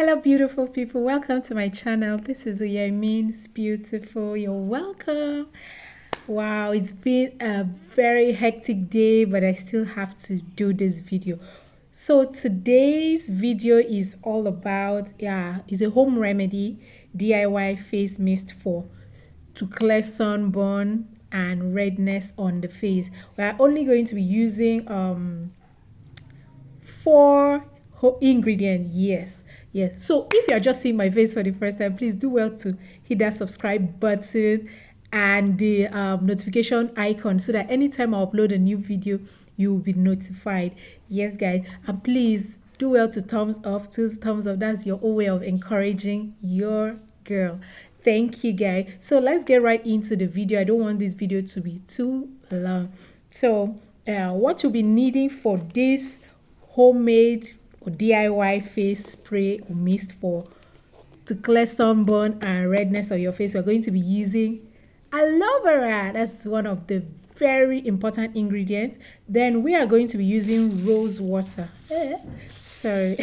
Hello, beautiful people. Welcome to my channel. This is Means Beautiful. You're welcome. Wow, it's been a very hectic day, but I still have to do this video. So today's video is all about, it's a home remedy DIY face mist to clear sunburn and redness on the face. We are only going to be using four ingredients. Yes, so if you are just seeing my face for the first time, please do well to hit that subscribe button and the notification icon so that anytime I upload a new video you will be notified. Yes guys, and please do well to thumbs up. That's your own way of encouraging your girl. Thank you guys. So let's get right into the video. I don't want this video to be too long. So what you'll be needing for this homemade or DIY face spray or mist to clear sunburn and redness of your face, we're going to be using aloe vera. That's one of the very important ingredients. Then we are going to be using rose water. Sorry.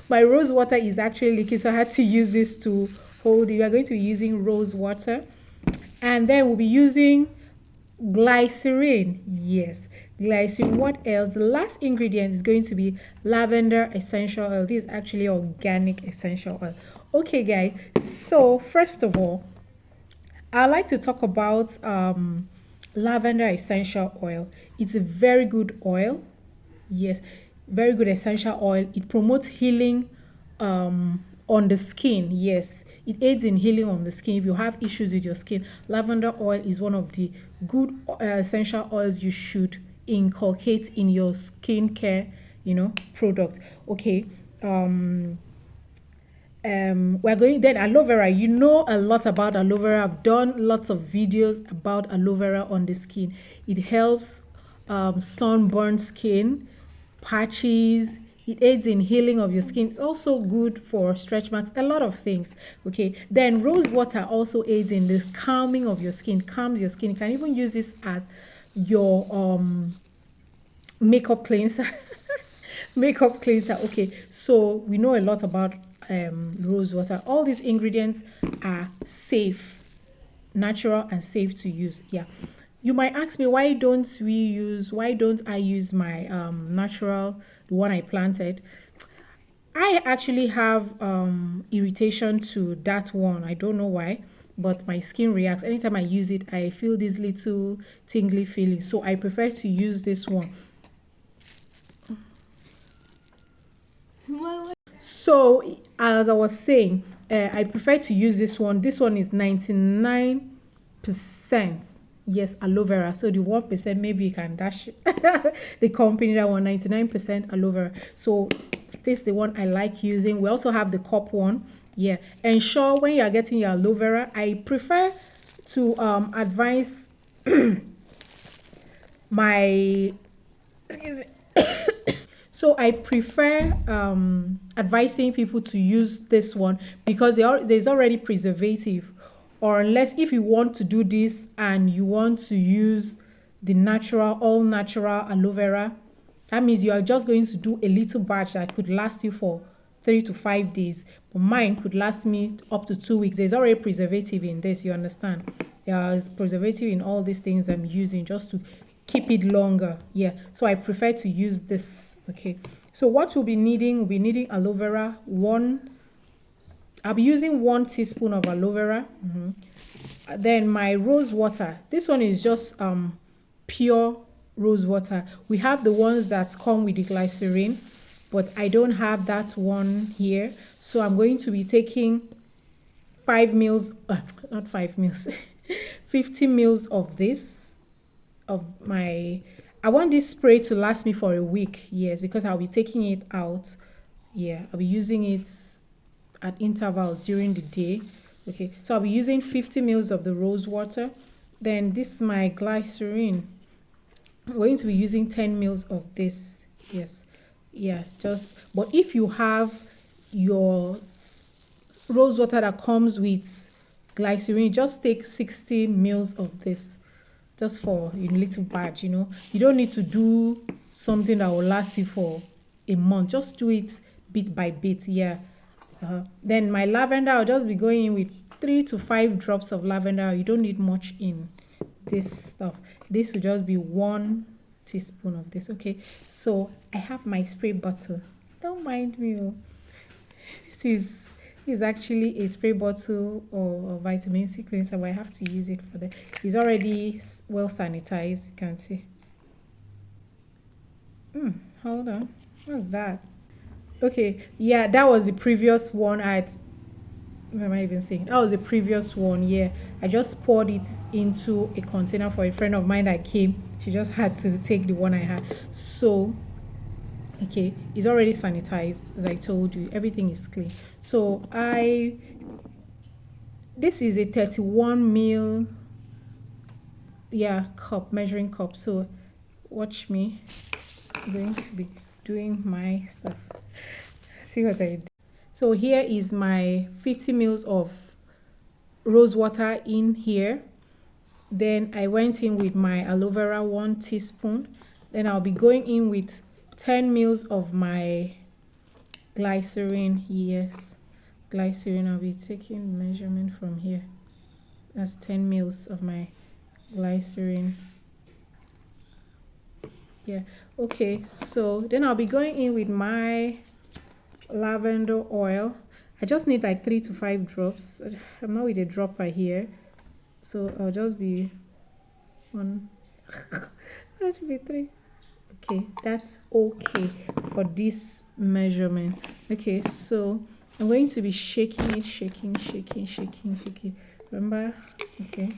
My rose water is actually leaking, so I had to use this to hold it. We are going to be using rose water, and then we'll be using glycerine. Yes, glycerine. What else? The last ingredient is going to be lavender essential oil. This is actually organic essential oil. Okay guys, so first of all, I like to talk about lavender essential oil. It's a very good oil. Yes, very good essential oil. It promotes healing on the skin. Yes, it aids in healing on the skin. If you have issues with your skin, lavender oil is one of the good essential oils you should inculcate in your skincare products. Okay, we're going then aloe vera. You know a lot about aloe vera. I've done lots of videos about aloe vera on the skin. It helps sunburn skin, patches. It aids in healing of your skin. It's also good for stretch marks, a lot of things. Okay, then rose water also aids in the calming of your skin, calms your skin. You can even use this as your makeup cleanser. Makeup cleanser. Okay, so we know a lot about rose water. All these ingredients are safe, natural, and safe to use. Yeah, you might ask me, why don't I use my natural, the one I planted? I actually have irritation to that one. I don't know why, but my skin reacts anytime I use it. I feel this little tingly feeling, so I prefer to use this one. So as I was saying, I prefer to use this one. This one is 99%. Yes, aloe vera. So the 1%, maybe you can dash the company that one. 99% aloe vera. So this is the one I like using. We also have the cup one. Yeah, ensure when you are getting your aloe vera, I prefer to advise my, excuse me. So I prefer advising people to use this one because there's already preservative, or unless if you want to do this and you want to use the natural, all natural aloe vera, that means you are just going to do a little batch that could last you for 3 to 5 days, but mine could last me up to 2 weeks. There's already preservative in this, you understand? There's preservative in all these things I'm using just to keep it longer. Yeah, so I prefer to use this. Okay, so what we'll be needing aloe vera. I'll be using 1 teaspoon of aloe vera. Then my rose water. This one is just pure rose water. We have the ones that come with the glycerine, but I don't have that one here, so I'm going to be taking 5 mils, not 5 mils, 50 mils of this, of my, I want this spray to last me for a week. Yes, because I'll be taking it out. Yeah, I'll be using it at intervals during the day. Okay, so I'll be using 50 mils of the rose water. Then this is my glycerine. I'm going to be using 10 mils of this. Yes, yeah, but if you have your rose water that comes with glycerine, just take 60 mils of this, just for a little batch. You don't need to do something that will last you for a month. Just do it bit by bit. Yeah, Then my lavender, I'll just be going in with 3 to 5 drops of lavender. You don't need much in this stuff. This will just be 1 teaspoon of this. Okay, so I have my spray bottle. Don't mind me. Oh. This is actually a spray bottle or vitamin C cleanser, but I have to use it for the. It's already well sanitized. You can see. Hold on. What's that? Okay, yeah, that was the previous one. What am I even saying? That was the previous one. Yeah, I just poured it into a container for a friend of mine that came. She just had to take the one I had. So, okay, it's already sanitized, as I told you. Everything is clean. So this is a 31 ml, yeah, cup, measuring cup. So watch me. I'm going to be doing my stuff. See what I did. So here is my 50 mils of rose water in here. Then I went in with my aloe vera 1 teaspoon. Then I'll be going in with 10 mils of my glycerine. Yes, glycerine. I'll be taking measurement from here. That's 10 mils of my glycerine. Yeah, okay, so then I'll be going in with my lavender oil. I just need like 3 to 5 drops. I'm not with a dropper here, so I'll just be on. That should be 3. Okay, that's okay for this measurement. Okay, so I'm going to be shaking it, shaking. Remember? Okay.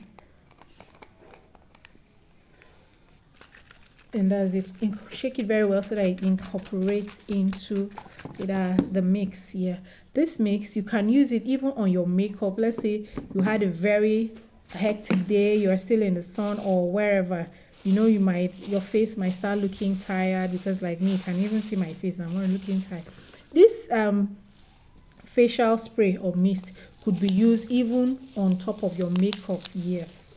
And that's it. Shake it very well so that it incorporates into the mix. Yeah, this mix, you can use it even on your makeup. Let's say you had a very hectic day, you're still in the sun or wherever, you know, your face might start looking tired, because like me, you can even see my face, I'm not looking tired. This facial spray or mist could be used even on top of your makeup. Yes,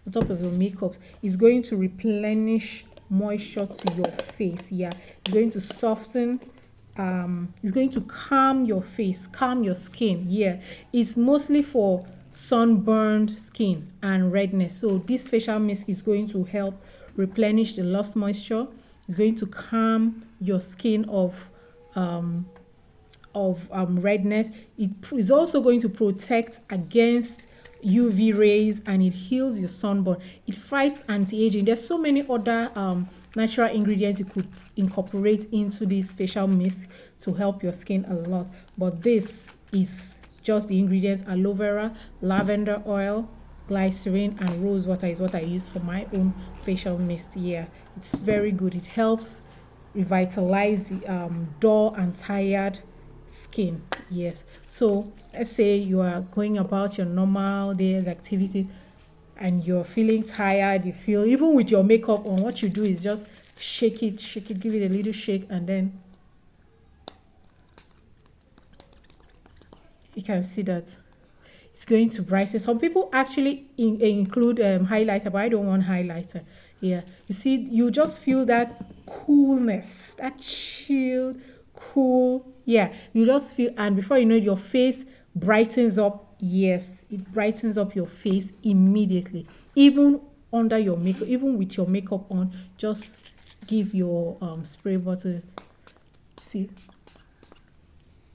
on top of your makeup. It's going to replenish moisture to your face. Yeah, it's going to soften, it's going to calm your face, calm your skin. Yeah, it's mostly for sunburned skin and redness. So this facial mist is going to help replenish the lost moisture. It's going to calm your skin of redness. It is also going to protect against UV rays, and it heals your sunburn. It fights anti-aging. There's so many other natural ingredients you could incorporate into this facial mist to help your skin a lot, but this is just the ingredients: aloe vera, lavender oil, glycerine, and rose water is what I use for my own facial mist. Yeah, it's very good. It helps revitalize the dull and tired skin. Yes, so let's say you are going about your normal day's activity and you're feeling tired, you feel, even with your makeup on, what you do is just shake it, give it a little shake, and then you can see that it's going to brighten. Some people actually include highlighter, but I don't want highlighter. Yeah, you see, you just feel that coolness, that chilled, cool. Yeah, you just feel, and before you know it, your face brightens up. Yes, it brightens up your face immediately, even under your makeup, even with your makeup on. Just give your spray bottle. See,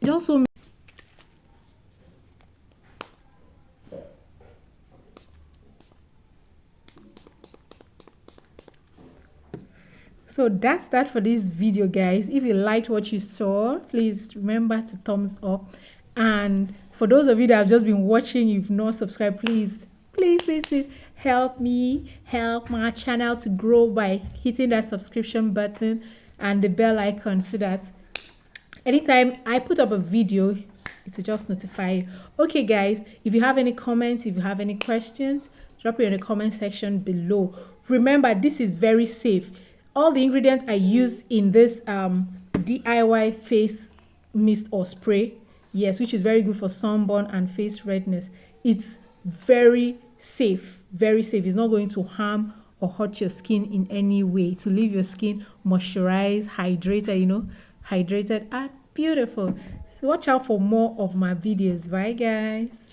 it also. So that's that for this video, guys. If you liked what you saw, please remember to thumbs up. And for those of you that have just been watching, you've not subscribed, please help me help my channel to grow by hitting that subscription button and the bell icon, so that anytime I put up a video, it will just notify you. Okay, guys, if you have any comments, if you have any questions, drop it in the comment section below. Remember, this is very safe. All the ingredients I used in this DIY face mist or spray, yes, which is very good for sunburn and face redness. It's very safe, very safe. It's not going to harm or hurt your skin in any way. To leave your skin moisturized, hydrated, hydrated and beautiful. Watch out for more of my videos. Bye guys.